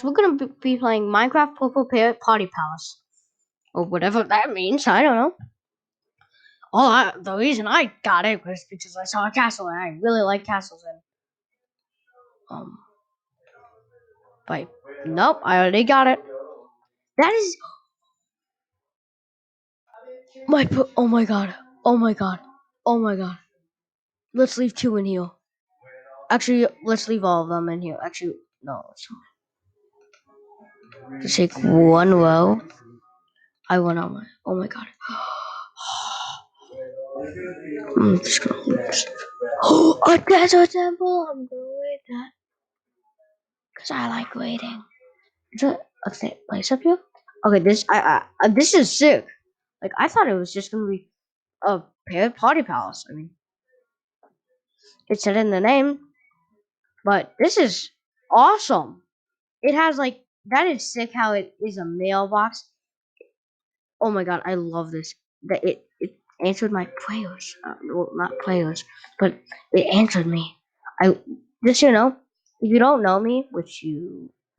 We're gonna be playing Minecraft Purple Parrot Party Palace, or whatever that means. I don't know. The reason I got it was because I saw a castle and I really like castles. And um, but nope, I already got it. That is oh my god, oh my god, oh my god. Let's leave 2 in here. Actually, let's leave all of them in here. Actually, no. Let's take 1 row. I went on my. Oh my god. I'm just gonna. Oh, a desert temple! I'm gonna wait that. Because I like waiting. Is there a place up here? Okay, this is sick. Like, I thought it was just gonna be a party palace. I mean, it said in the name, but this is awesome. It has, like, that is sick how it is a mailbox. Oh my god, I love this. That it answered my prayers. Well, not prayers, but it answered me. I just if you don't know me, which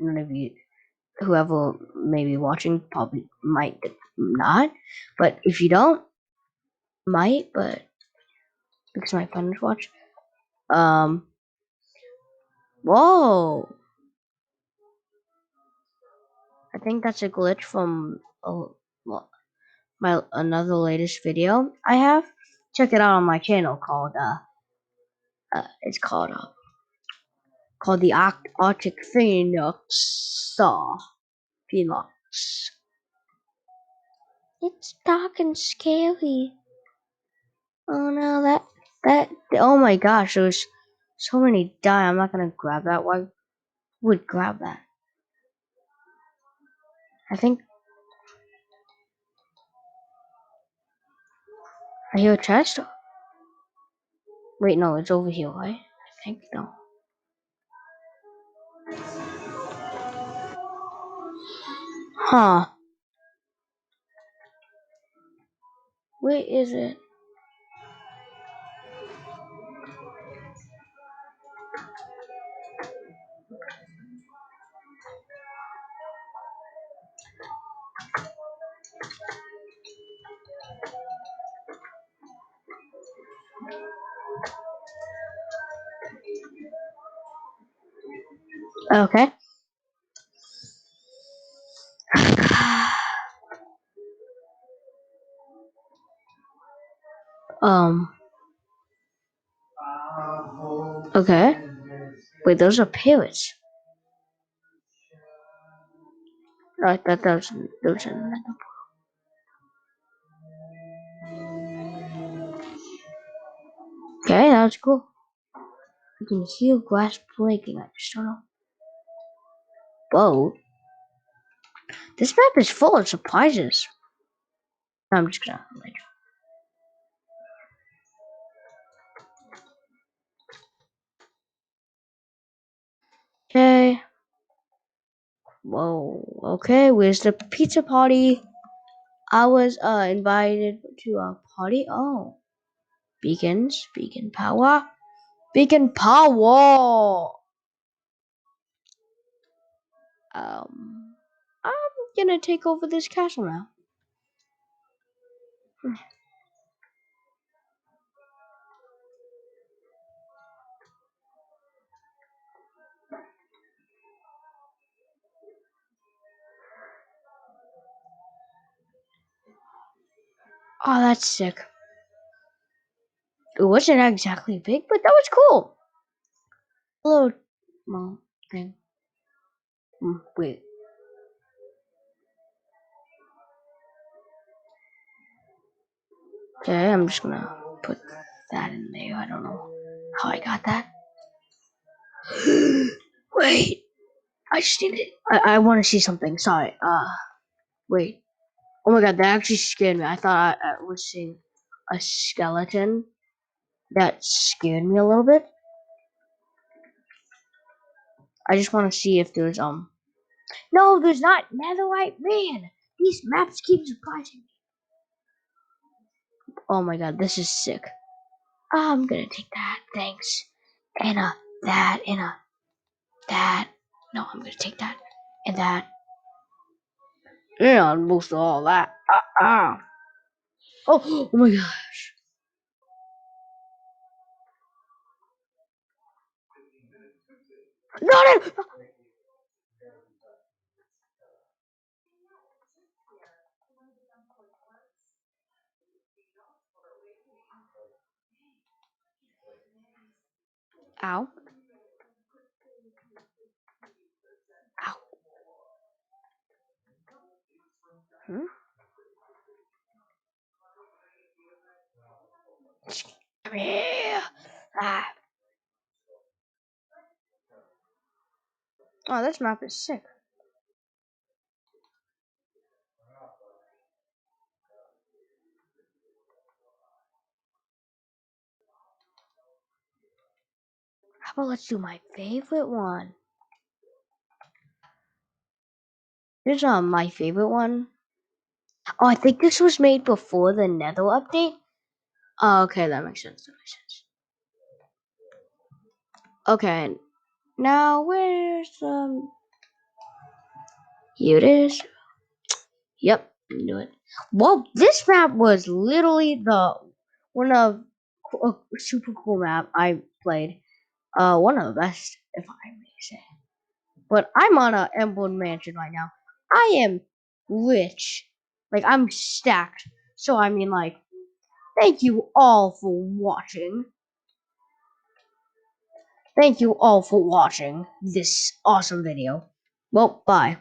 none of you, whoever may be watching, probably might not, but if you don't, might, but because my friends watch. Whoa! I think that's a glitch from my another latest video I have. Check it out on my channel called it's called the Arctic Phoenix. It's dark and scary. Oh no, oh my gosh, there's so many die. I'm not gonna grab that. Why would grab that? I think I hear a chest. Wait, no, it's over here, right? I think no. Huh? Where is it? Okay. um. Okay. Wait, those are parrots. Right, those are. Okay, that's cool. You can hear grass breaking. I just don't know. Whoa. This map is full of surprises. I'm just gonna like. Okay. Whoa. Okay, where's the pizza party? I was invited to a party. Oh. Beacon power. Beacon power. I'm gonna take over this castle now. Oh, that's sick. It wasn't exactly big, but that was cool. Hello, mom thing. Wait. Okay, I'm just gonna put that in there. I don't know how I got that. Wait, I just need it. I want to see something. Sorry. Wait. Oh my god, that actually scared me. I thought I was seeing a skeleton. That scared me a little bit. I just want to see if there's No, there's not. Netherite, man. These maps keep surprising me. Oh my god, this is sick. I'm gonna take that. Thanks. And that. No, I'm gonna take that. And that. Yeah, most of all that. Oh, oh my gosh. No, no. Ow. Ow. Hmm? Come here. Ah. Oh, this map is sick. How about let's do my favorite one? Here's my favorite one. Oh, I think this was made before the Nether update. Oh, okay, that makes sense. That makes sense. Okay, now where's here it is. Yep, knew it. Well, this map was literally the one of a super cool map I played. One of the best, if I may say. But I'm on a Emblem Mansion right now. I am rich. Like I'm stacked. So I mean like thank you all for watching. Thank you all for watching this awesome video. Well, bye.